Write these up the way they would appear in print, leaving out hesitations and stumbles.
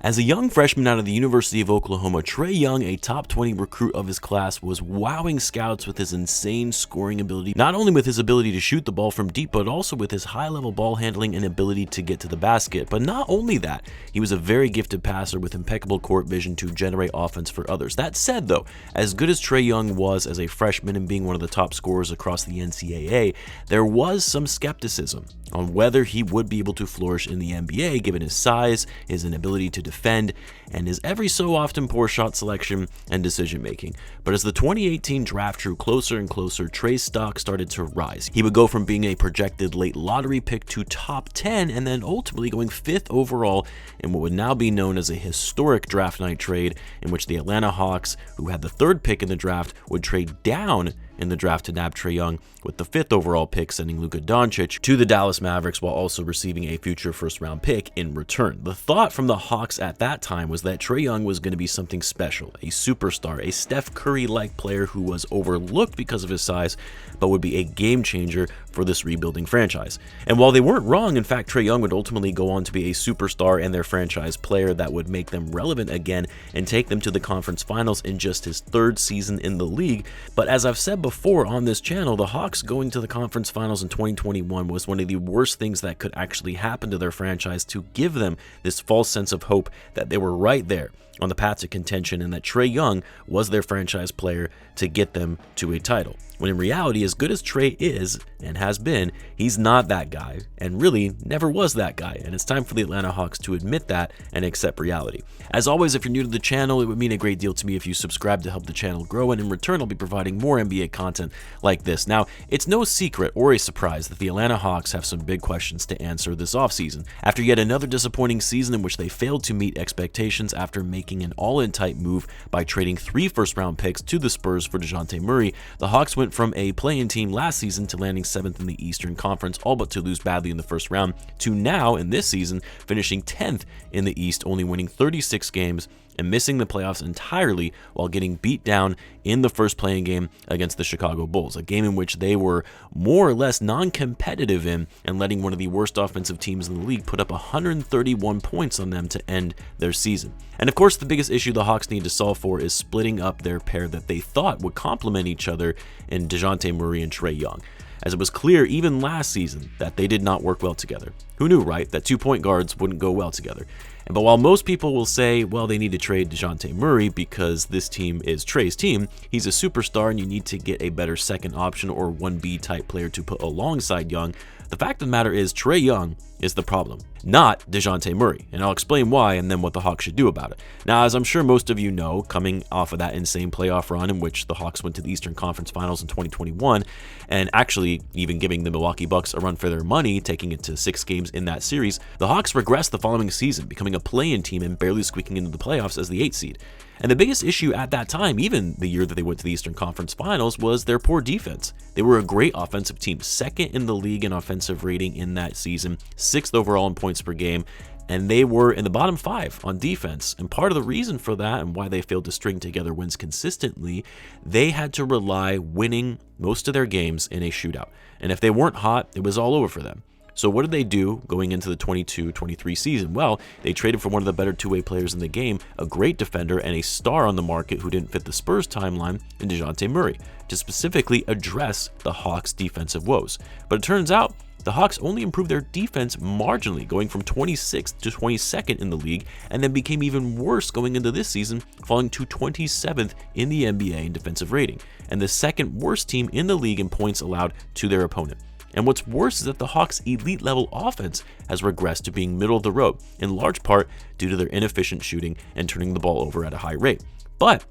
As a young freshman out of the University of Oklahoma, Trae Young, a top 20 recruit of his class, was wowing scouts with his insane scoring ability, not only with his ability to shoot the ball from deep, but also with his high-level ball handling and ability to get to the basket. But not only that, he was a very gifted passer with impeccable court vision to generate offense for others. That said, though, as good as Trae Young was as a freshman and being one of the top scorers across the NCAA, there was some skepticism on whether he would be able to flourish in the NBA given his size, his inability to defend, and his every so often poor shot selection and decision making. But as the 2018 draft drew closer and closer, Trae's stock started to rise. He would go from being a projected late lottery pick to top 10 and then ultimately going 5th overall in what would now be known as a historic draft night trade, in which the Atlanta Hawks, who had the 3rd pick in the draft, would trade down in the draft to nab Trae Young with the 5th overall pick, sending Luka Doncic to the Dallas Mavericks while also receiving a future first-round pick in return. The thought from the Hawks at that time was that Trae Young was going to be something special, a superstar, a Steph Curry-like player who was overlooked because of his size, but would be a game changer for this rebuilding franchise. And while they weren't wrong, in fact, Trae Young would ultimately go on to be a superstar and their franchise player that would make them relevant again and take them to the conference finals in just his 3rd season in the league. But as I've said before on this channel, the Hawks going to the conference finals in 2021 was one of the worst things that could actually happen to their franchise, to give them this false sense of hope that they were right there on the path to contention and that Trae Young was their franchise player to get them to a title. When in reality, as good as Trae is and has been, he's not that guy and really never was that guy, and it's time for the Atlanta Hawks to admit that and accept reality. As always, if you're new to the channel, it would mean a great deal to me if you subscribe to help the channel grow, and in return I'll be providing more NBA content like this. Now, it's no secret or a surprise that the Atlanta Hawks have some big questions to answer this offseason. After yet another disappointing season in which they failed to meet expectations after making an all-in type move by trading 3 first-round picks to the Spurs for Dejounte Murray, the Hawks went from a play-in team last season to landing 7th in the Eastern Conference, all but to lose badly in the first round, to now, in this season, finishing 10th in the East, only winning 36 games and missing the playoffs entirely while getting beat down in the first play-in game against the Chicago Bulls, a game in which they were more or less non-competitive in and letting one of the worst offensive teams in the league put up 131 points on them to end their season. And of course, the biggest issue the Hawks need to solve for is splitting up their pair that they thought would complement each other in Dejounte Murray and Trae Young, as it was clear even last season that they did not work well together. Who knew, right, that 2-point guards wouldn't go well together? But while most people will say, well, they need to trade Dejounte Murray because this team is Trae's team, he's a superstar and you need to get a better second option or 1B type player to put alongside Young, the fact of the matter is Trae Young is the problem, not Dejounte Murray, and I'll explain why and then what the Hawks should do about it. Now, as I'm sure most of you know, coming off of that insane playoff run in which the Hawks went to the Eastern Conference Finals in 2021, and actually even giving the Milwaukee Bucks a run for their money, taking it to 6 games in that series, the Hawks regressed the following season, becoming a play-in team and barely squeaking into the playoffs as the 8th seed. And the biggest issue at that time, even the year that they went to the Eastern Conference Finals, was their poor defense. They were a great offensive team, 2nd in the league in offensive rating in that season, 6th overall in points per game, and they were in the bottom 5 on defense. And part of the reason for that and why they failed to string together wins consistently, they had to rely winning most of their games in a shootout. And if they weren't hot, it was all over for them. So what did they do going into the 22-23 season? Well, they traded for one of the better two-way players in the game, a great defender and a star on the market who didn't fit the Spurs timeline, in Dejounte Murray, to specifically address the Hawks' defensive woes. But it turns out the Hawks only improved their defense marginally, going from 26th to 22nd in the league, and then became even worse going into this season, falling to 27th in the NBA in defensive rating, and the 2nd worst team in the league in points allowed to their opponent. And what's worse is that the Hawks' elite level offense has regressed to being middle of the road, in large part due to their inefficient shooting and turning the ball over at a high rate. But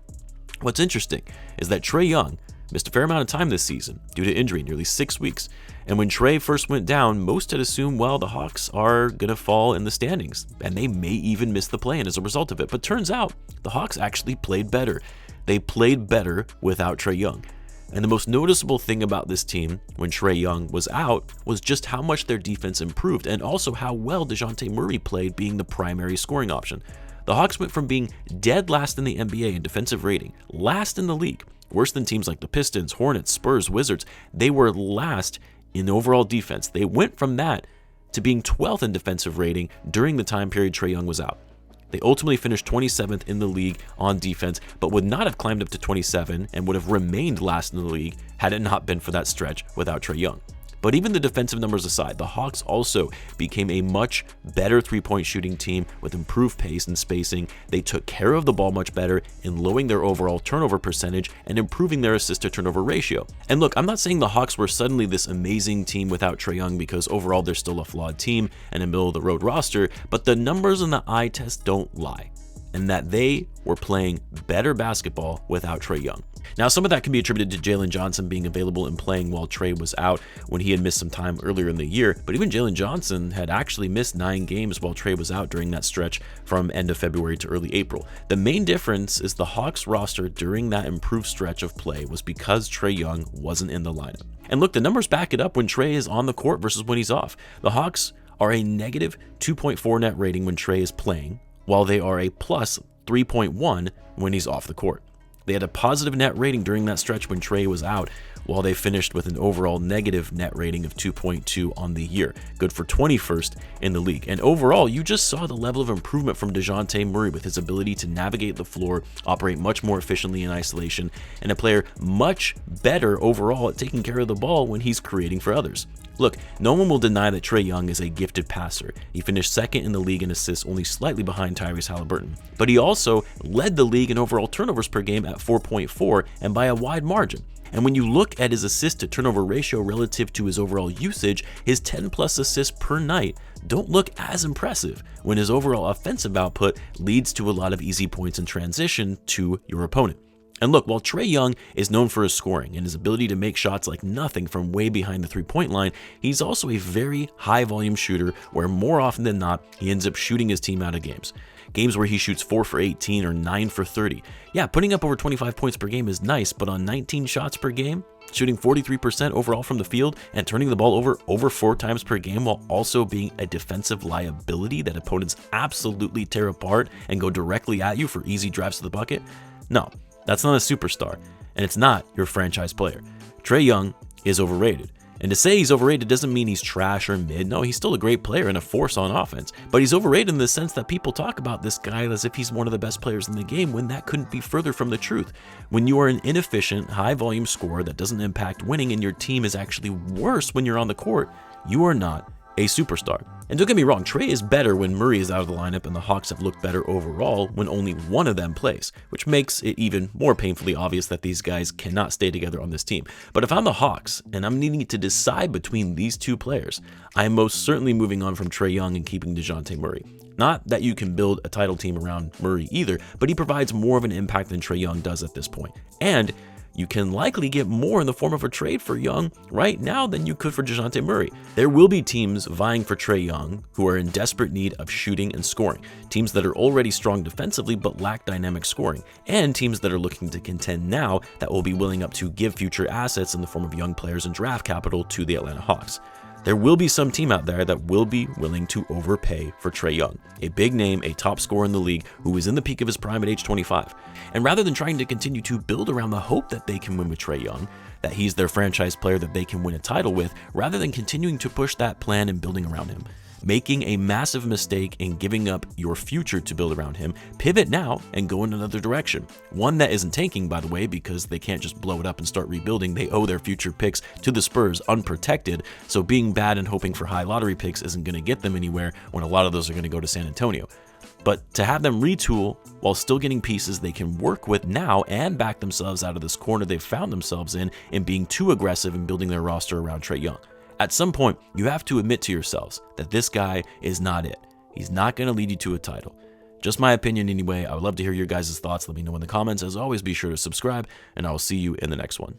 what's interesting is that Trae Young missed a fair amount of time this season due to injury, nearly 6 weeks. And when Trae first went down, most had assumed, well, the Hawks are going to fall in the standings, and they may even miss the play-in as a result of it. But turns out the Hawks actually played better. They played better without Trae Young. And the most noticeable thing about this team when Trae Young was out was just how much their defense improved, and also how well Dejounte Murray played being the primary scoring option. The Hawks went from being dead last in the NBA in defensive rating, last in the league, worse than teams like the Pistons, Hornets, Spurs, Wizards. They were last in overall defense. They went from that to being 12th in defensive rating during the time period Trae Young was out. They ultimately finished 27th in the league on defense, but would not have climbed up to 27 and would have remained last in the league had it not been for that stretch without Trae Young. But even the defensive numbers aside, the Hawks also became a much better three-point shooting team with improved pace and spacing. They took care of the ball much better in lowering their overall turnover percentage and improving their assist-to-turnover ratio. And look, I'm not saying the Hawks were suddenly this amazing team without Trae Young, because overall they're still a flawed team and a middle-of-the-road roster, but the numbers and the eye test don't lie, and that they were playing better basketball without Trae Young. Now, some of that can be attributed to Jalen Johnson being available and playing while Trae was out when he had missed some time earlier in the year, but even Jalen Johnson had actually missed 9 games while Trae was out during that stretch from end of February to early April. The main difference is the Hawks roster during that improved stretch of play was because Trae Young wasn't in the lineup. And look, the numbers back it up when Trae is on the court versus when he's off. The Hawks are a negative 2.4 net rating when Trae is playing, while they are a plus 3.1 when he's off the court. They had a positive net rating during that stretch when Trae was out, while they finished with an overall negative net rating of 2.2 on the year, good for 21st in the league. And overall, you just saw the level of improvement from Dejounte Murray with his ability to navigate the floor, operate much more efficiently in isolation, and a player much better overall at taking care of the ball when he's creating for others. Look, no one will deny that Trae Young is a gifted passer. He finished second in the league in assists, only slightly behind Tyrese Halliburton. But he also led the league in overall turnovers per game at 4.4, and by a wide margin. And when you look at his assist to turnover ratio relative to his overall usage, his 10 plus assists per night don't look as impressive when his overall offensive output leads to a lot of easy points in transition to your opponent. And look, while Trae Young is known for his scoring and his ability to make shots like nothing from way behind the three-point line, he's also a very high-volume shooter where more often than not, he ends up shooting his team out of games. Games where he shoots 4 for 18 or 9 for 30. Yeah, putting up over 25 points per game is nice, but on 19 shots per game, shooting 43% overall from the field and turning the ball over 4 times per game while also being a defensive liability that opponents absolutely tear apart and go directly at you for easy drives to the bucket? No. That's not a superstar, and it's not your franchise player. Trae Young is overrated. And to say he's overrated doesn't mean he's trash or mid. No, he's still a great player and a force on offense. But he's overrated in the sense that people talk about this guy as if he's one of the best players in the game, when that couldn't be further from the truth. When you are an inefficient, high-volume scorer that doesn't impact winning and your team is actually worse when you're on the court, you are not a superstar. And don't get me wrong, Trae is better when Murray is out of the lineup, and the Hawks have looked better overall when only one of them plays, which makes it even more painfully obvious that these guys cannot stay together on this team. But if I'm the Hawks and I'm needing to decide between these two players, I am most certainly moving on from Trae Young and keeping Dejounte Murray. Not that you can build a title team around Murray either, but he provides more of an impact than Trae Young does at this point. And you can likely get more in the form of a trade for Young right now than you could for Dejounte Murray. There will be teams vying for Trae Young who are in desperate need of shooting and scoring, teams that are already strong defensively but lack dynamic scoring, and teams that are looking to contend now that will be willing up to give future assets in the form of young players and draft capital to the Atlanta Hawks. There will be some team out there that will be willing to overpay for Trae Young, a big name, a top scorer in the league who is in the peak of his prime at age 25. And rather than trying to continue to build around the hope that they can win with Trae Young, that he's their franchise player that they can win a title with, rather than continuing to push that plan and building around him, making a massive mistake in giving up your future to build around him, pivot now and go in another direction. One that isn't tanking, by the way, because they can't just blow it up and start rebuilding. They owe their future picks to the Spurs unprotected, so being bad and hoping for high lottery picks isn't going to get them anywhere when a lot of those are going to go to San Antonio. But to have them retool while still getting pieces they can work with now and back themselves out of this corner they've found themselves in being too aggressive in building their roster around Trae Young. At some point, you have to admit to yourselves that this guy is not it. He's not going to lead you to a title. Just my opinion anyway. I would love to hear your guys' thoughts. Let me know in the comments. As always, be sure to subscribe, and I will see you in the next one.